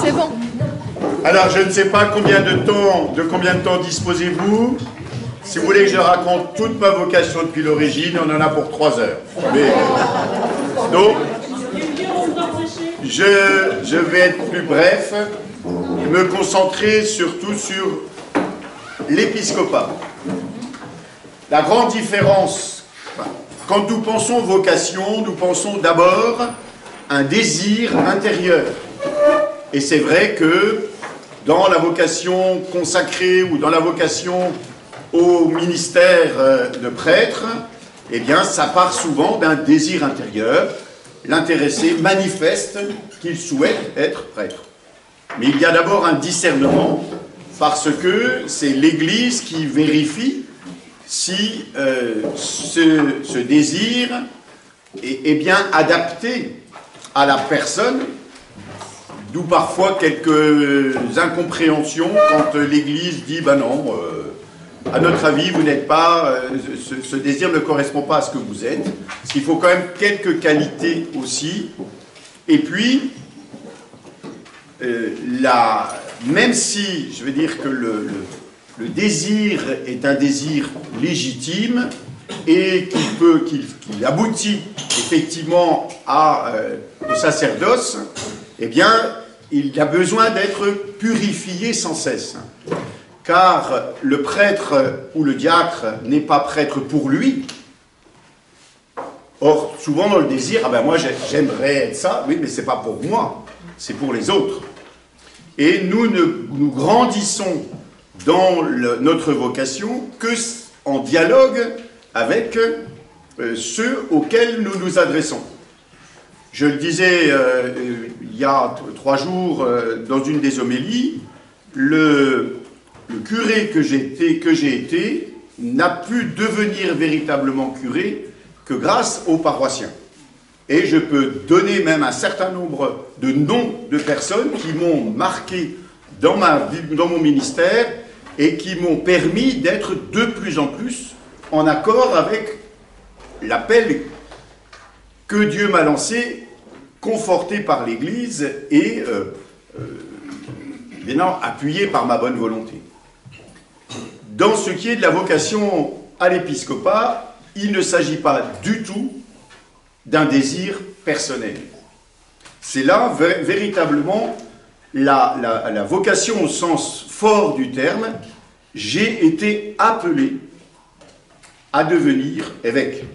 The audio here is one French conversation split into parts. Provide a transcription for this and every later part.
C'est bon. Alors, je ne sais pas combien de temps disposez-vous. Si vous voulez que je raconte toute ma vocation depuis l'origine, on en a pour 3 heures. Mais, donc, je vais être plus bref, me concentrer surtout sur l'épiscopat. La grande différence, quand nous pensons vocation, nous pensons d'abord un désir intérieur. Et c'est vrai que dans la vocation consacrée ou dans la vocation au ministère de prêtre, eh bien, ça part souvent d'un désir intérieur. L'intéressé manifeste qu'il souhaite être prêtre. Mais il y a d'abord un discernement, parce que c'est l'Église qui vérifie si ce désir est bien adapté à la personne, d'où parfois quelques incompréhensions quand l'Église dit « ben non, à notre avis, vous n'êtes pas, ce désir ne correspond pas à ce que vous êtes ». Parce qu'il faut quand même quelques qualités aussi. Et puis, même si, je veux dire que le désir est un désir légitime et qu'il aboutit effectivement au sacerdoce, eh bien, il a besoin d'être purifié sans cesse. Car le prêtre ou le diacre n'est pas prêtre pour lui. Or, souvent dans le désir, ah ben moi j'aimerais être ça, oui, mais c'est pas pour moi, c'est pour les autres. Et nous grandissons dans notre vocation que en dialogue avec ceux auxquels nous nous adressons. Je le disais il y a 3 jours dans une des homélies, le curé que j'ai été n'a pu devenir véritablement curé que grâce aux paroissiens. Et je peux donner même un certain nombre de noms de personnes qui m'ont marqué dans mon ministère et qui m'ont permis d'être de plus en plus en accord avec l'appel que Dieu m'a lancé, conforté par l'Église et bien appuyé par ma bonne volonté. Dans ce qui est de la vocation à l'épiscopat, il ne s'agit pas du tout d'un désir personnel. C'est là véritablement la vocation au sens fort du terme. J'ai été appelé à devenir évêque.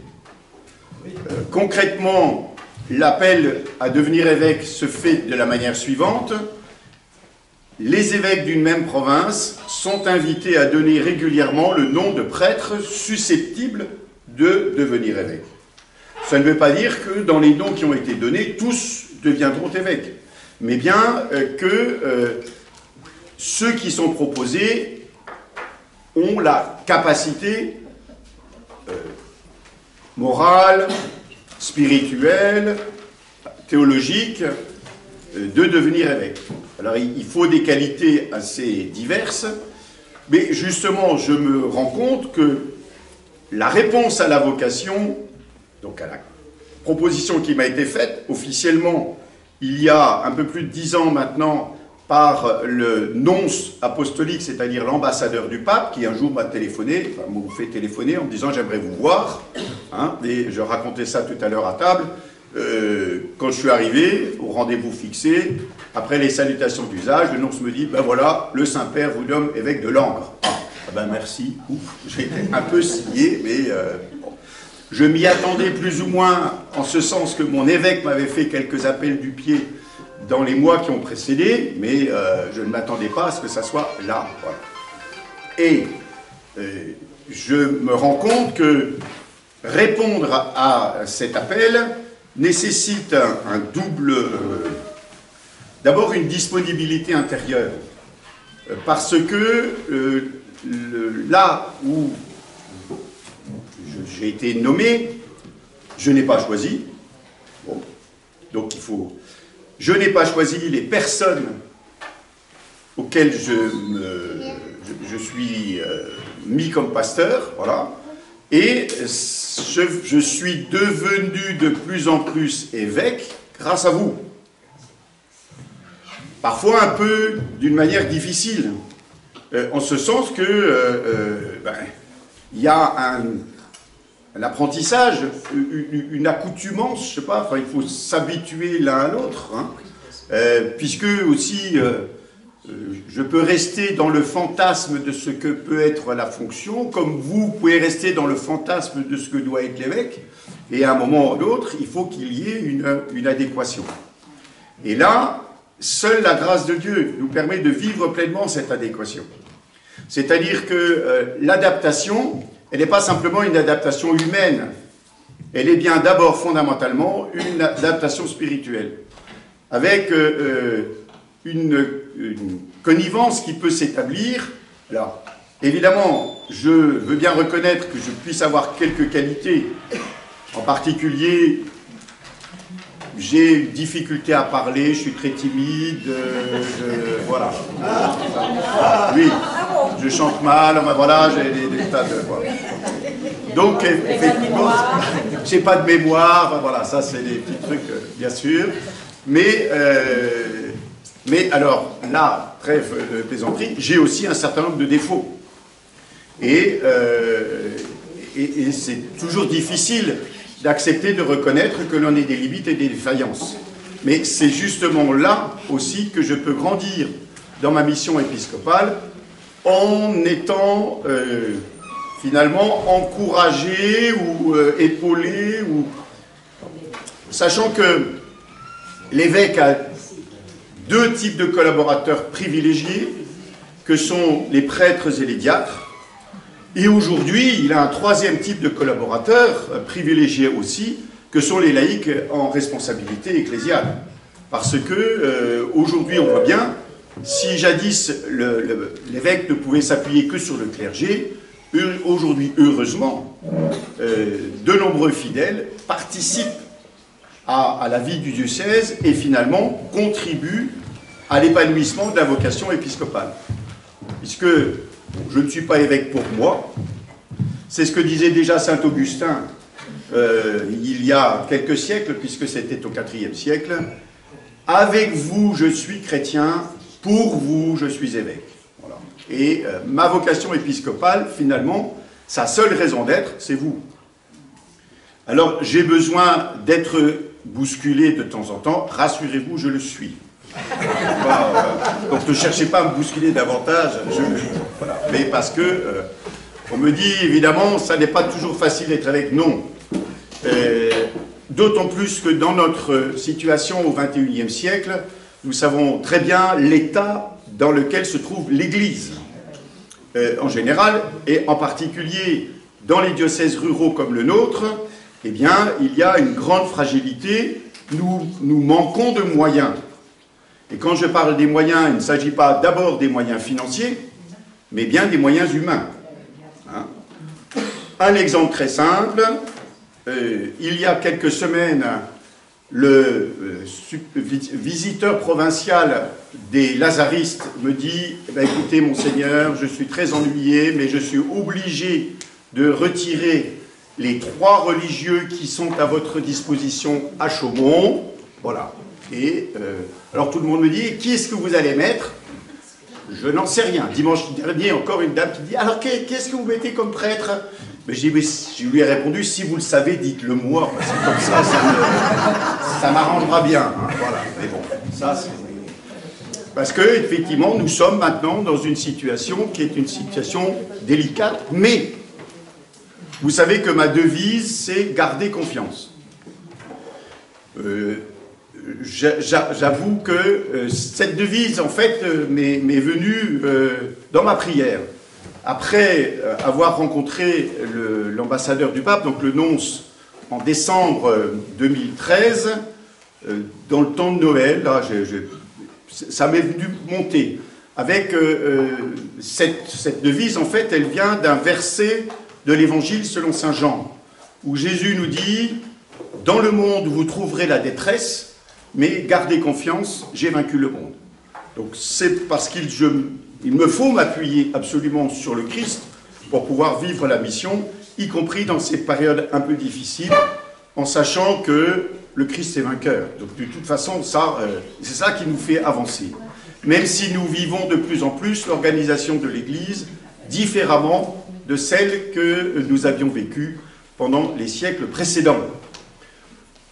Concrètement, l'appel à devenir évêque se fait de la manière suivante. Les évêques d'une même province sont invités à donner régulièrement le nom de prêtre susceptible de devenir évêque. Ça ne veut pas dire que dans les noms qui ont été donnés, tous deviendront évêques, mais bien que ceux qui sont proposés ont la capacité morale, spirituelle, théologique de devenir évêque. Alors il faut des qualités assez diverses, mais justement je me rends compte que la réponse à la vocation, donc à la proposition qui m'a été faite officiellement il y a un peu plus de 10 ans maintenant par le nonce apostolique, c'est-à-dire l'ambassadeur du pape, qui un jour m'a téléphoné, enfin m'a fait téléphoner en me disant « j'aimerais vous voir hein, ». Et je racontais ça tout à l'heure à table. Quand je suis arrivé au rendez-vous fixé, après les salutations d'usage, le nonce me dit « ben voilà, le Saint-Père vous nomme évêque de Langres ». Ah ben merci, ouf, j'ai été un peu scié, mais bon. Je m'y attendais plus ou moins en ce sens que mon évêque m'avait fait quelques appels du pied dans les mois qui ont précédé, mais je ne m'attendais pas à ce que ça soit là. Voilà. Et je me rends compte que répondre à cet appel nécessite un double... D'abord une disponibilité intérieure, parce que là où j'ai été nommé, je n'ai pas choisi. Bon. Donc il faut... Je n'ai pas choisi les personnes auxquelles je suis mis comme pasteur, voilà. Et je suis devenu de plus en plus évêque grâce à vous. parfois un peu d'une manière difficile, en ce sens que il y a un apprentissage, une accoutumance, je sais pas, enfin, il faut s'habituer l'un à l'autre, hein, puisque aussi je peux rester dans le fantasme de ce que peut être la fonction, comme vous pouvez rester dans le fantasme de ce que doit être l'évêque, et à un moment ou l'autre, il faut qu'il y ait une adéquation. Et là, seule la grâce de Dieu nous permet de vivre pleinement cette adéquation. C'est-à-dire que l'adaptation, elle n'est pas simplement une adaptation humaine, elle est bien d'abord fondamentalement une adaptation spirituelle, avec une connivence qui peut s'établir. Alors, évidemment, je veux bien reconnaître que je puisse avoir quelques qualités, en particulier, j'ai une difficulté à parler, je suis très timide, voilà. Oui, je chante mal, voilà, j'ai des tas de... Voilà. Donc, effectivement, j'ai pas de mémoire, voilà, ça c'est des petits trucs, bien sûr. Mais alors, là, trêve de plaisanterie, j'ai aussi un certain nombre de défauts. Et c'est toujours difficile d'accepter de reconnaître que l'on ait des limites et des défaillances. Mais c'est justement là aussi que je peux grandir dans ma mission épiscopale en étant finalement encouragé ou épaulé, ou sachant que l'évêque a deux types de collaborateurs privilégiés, que sont les prêtres et les diacres. Et aujourd'hui, il a un troisième type de collaborateur privilégié aussi, que sont les laïcs en responsabilité ecclésiale. Parce que aujourd'hui, on voit bien, si jadis l'évêque ne pouvait s'appuyer que sur le clergé, aujourd'hui, heureusement, de nombreux fidèles participent à la vie du diocèse et finalement contribuent à l'épanouissement de la vocation épiscopale. Puisque je ne suis pas évêque pour moi, c'est ce que disait déjà saint Augustin il y a quelques siècles, puisque c'était au IVe siècle. Avec vous, je suis chrétien, pour vous, je suis évêque. Voilà. Et ma vocation épiscopale, finalement, sa seule raison d'être, c'est vous. Alors, j'ai besoin d'être bousculé de temps en temps, rassurez-vous, je le suis. Donc ne cherchez pas à me bousculer davantage, voilà. Mais parce que on me dit évidemment ça n'est pas toujours facile d'être avec, non. D'autant plus que dans notre situation au XXIe siècle, nous savons très bien l'état dans lequel se trouve l'Église en général, et en particulier dans les diocèses ruraux comme le nôtre. Eh bien, il y a une grande fragilité, nous manquons de moyens. Et quand je parle des moyens, il ne s'agit pas d'abord des moyens financiers, mais bien des moyens humains. Hein? Un exemple très simple, il y a quelques semaines, le visiteur provincial des Lazaristes me dit eh bien, écoutez, monseigneur, je suis très ennuyé, mais je suis obligé de retirer les 3 religieux qui sont à votre disposition à Chaumont. Voilà. Et alors tout le monde me dit, qui est-ce que vous allez mettre? Je n'en sais rien. Dimanche dernier, encore une dame qui dit, alors qu'est-ce que vous mettez comme prêtre? Mais je lui ai répondu, si vous le savez, dites-le moi, parce que comme ça m'arrangera bien. Hein, voilà. Mais bon, ça c'est... Parce que, effectivement, nous sommes maintenant dans une situation qui est une situation délicate, mais vous savez que ma devise, c'est garder confiance. J'avoue que cette devise, en fait, m'est venue dans ma prière. Après avoir rencontré l'ambassadeur du pape, donc le nonce, en décembre 2013, dans le temps de Noël, là, ça m'est venu monter. Avec cette devise, en fait, elle vient d'un verset de l'Évangile selon saint Jean, où Jésus nous dit « Dans le monde, vous trouverez la détresse, mais gardez confiance, j'ai vaincu le monde. » Donc c'est parce qu'il me faut m'appuyer absolument sur le Christ pour pouvoir vivre la mission, y compris dans ces périodes un peu difficiles, en sachant que le Christ est vainqueur. Donc de toute façon, c'est ça qui nous fait avancer. même si nous vivons de plus en plus l'organisation de l'Église différemment de celle que nous avions vécue pendant les siècles précédents.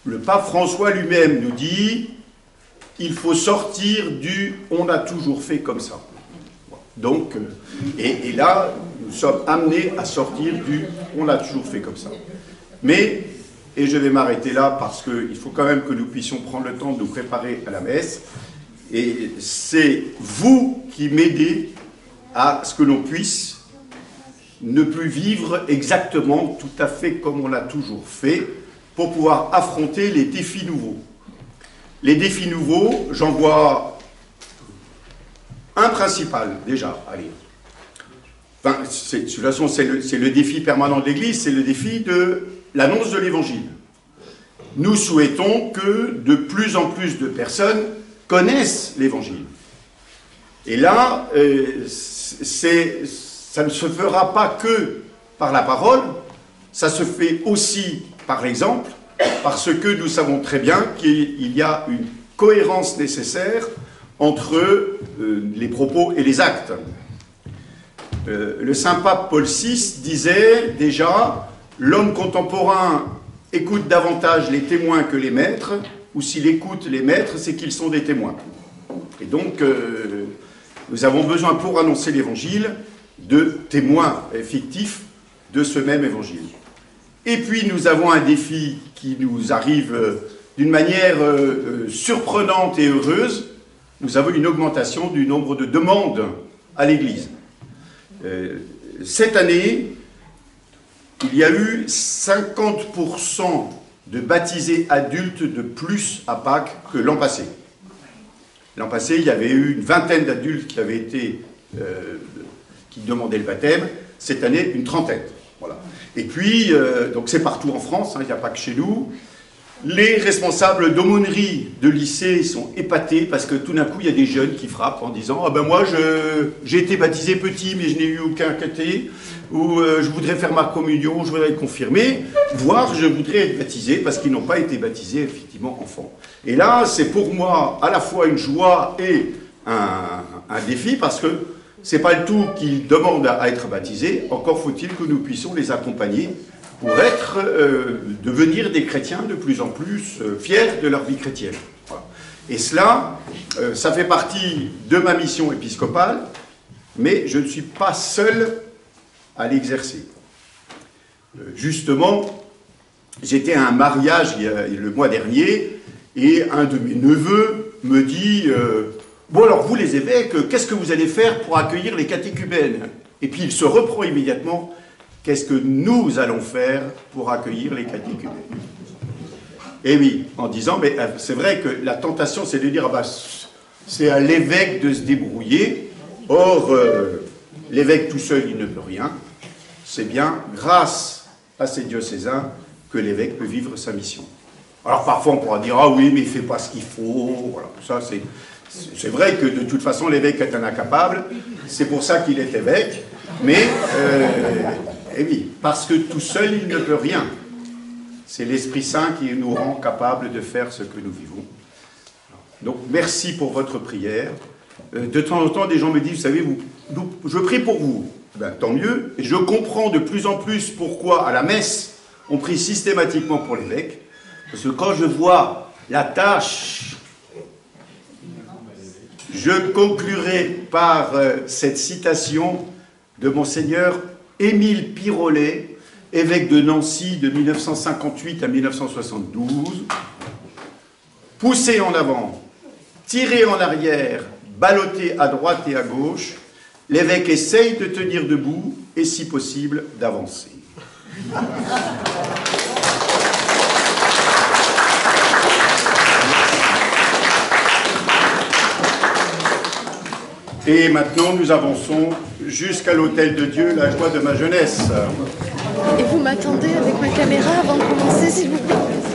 Le pape François lui-même nous dit « il faut sortir du « on a toujours fait comme ça ». Donc, et là, nous sommes amenés à sortir du « on a toujours fait comme ça ». Mais, et je vais m'arrêter là parce qu'il faut quand même que nous puissions prendre le temps de nous préparer à la messe, et c'est vous qui m'aidez à ce que l'on puisse ne plus vivre exactement tout à fait comme on l'a toujours fait pour pouvoir affronter les défis nouveaux. Les défis nouveaux, j'en vois un principal déjà, allez. Enfin, de toute façon, c'est le défi permanent de l'Église, c'est le défi de l'annonce de l'Évangile. Nous souhaitons que de plus en plus de personnes connaissent l'Évangile. Et là, ça ne se fera pas que par la parole, ça se fait aussi par l'exemple, parce que nous savons très bien qu'il y a une cohérence nécessaire entre les propos et les actes. Le Saint-Pape Paul VI disait déjà « L'homme contemporain écoute davantage les témoins que les maîtres, ou s'il écoute les maîtres, c'est qu'ils sont des témoins. » Et donc, nous avons besoin, pour annoncer l'Évangile, de témoins fictifs de ce même Évangile. Et puis, nous avons un défi qui nous arrive d'une manière surprenante et heureuse. Nous avons une augmentation du nombre de demandes à l'Église. Cette année, il y a eu 50% de baptisés adultes de plus à Pâques que l'an passé. L'an passé, il y avait eu une vingtaine d'adultes qui avaient été, qui demandaient le baptême. Cette année, une trentaine. Voilà. Et puis, donc c'est partout en France, hein, il n'y a pas que chez nous. Les responsables d'aumônerie de lycée sont épatés parce que tout d'un coup, il y a des jeunes qui frappent en disant « Ah ben moi, j'ai été baptisé petit, mais je n'ai eu aucun caté. » Ou « Je voudrais faire ma communion, je voudrais être confirmé. » Voire « Je voudrais être baptisé parce qu'ils n'ont pas été baptisés, effectivement, enfants. » Et là, c'est pour moi à la fois une joie et un défi parce que c'est pas le tout qu'ils demandent à être baptisés. Encore faut-il que nous puissions les accompagner pour devenir des chrétiens de plus en plus fiers de leur vie chrétienne. Voilà. Et cela, ça fait partie de ma mission épiscopale, mais je ne suis pas seul à l'exercer. Justement, j'étais à un mariage le mois dernier, et un de mes neveux me dit « Bon alors vous les évêques, qu'est-ce que vous allez faire pour accueillir les catéchumènes ?» Et puis il se reprend immédiatement « Qu'est-ce que nous allons faire pour accueillir les catéchumènes ?» Et oui, en disant « Mais c'est vrai que la tentation c'est de dire ah bah, c'est à l'évêque de se débrouiller. Or, l'évêque tout seul il ne peut rien. C'est bien grâce à ces diocésains que l'évêque peut vivre sa mission. » Alors parfois on pourra dire « Ah oui, mais il ne fait pas ce qu'il faut. » Voilà, ça c'est vrai que de toute façon l'évêque est un incapable. C'est pour ça qu'il est évêque. Mais, eh oui, parce que tout seul il ne peut rien. C'est l'Esprit Saint qui nous rend capables de faire ce que nous vivons. Donc merci pour votre prière. De temps en temps, des gens me disent, vous savez, je prie pour vous. Ben, tant mieux. Et je comprends de plus en plus pourquoi à la messe, on prie systématiquement pour l'évêque. Parce que quand je vois la tâche, je conclurai par cette citation de Monseigneur Émile Pirolet, évêque de Nancy de 1958 à 1972. Poussez en avant, tirez en arrière, ballottez à droite et à gauche, l'évêque essaye de tenir debout et, si possible, d'avancer. Et maintenant, nous avançons jusqu'à l'autel de Dieu, la joie de ma jeunesse. Et vous m'attendez avec ma caméra avant de commencer, s'il vous plaît?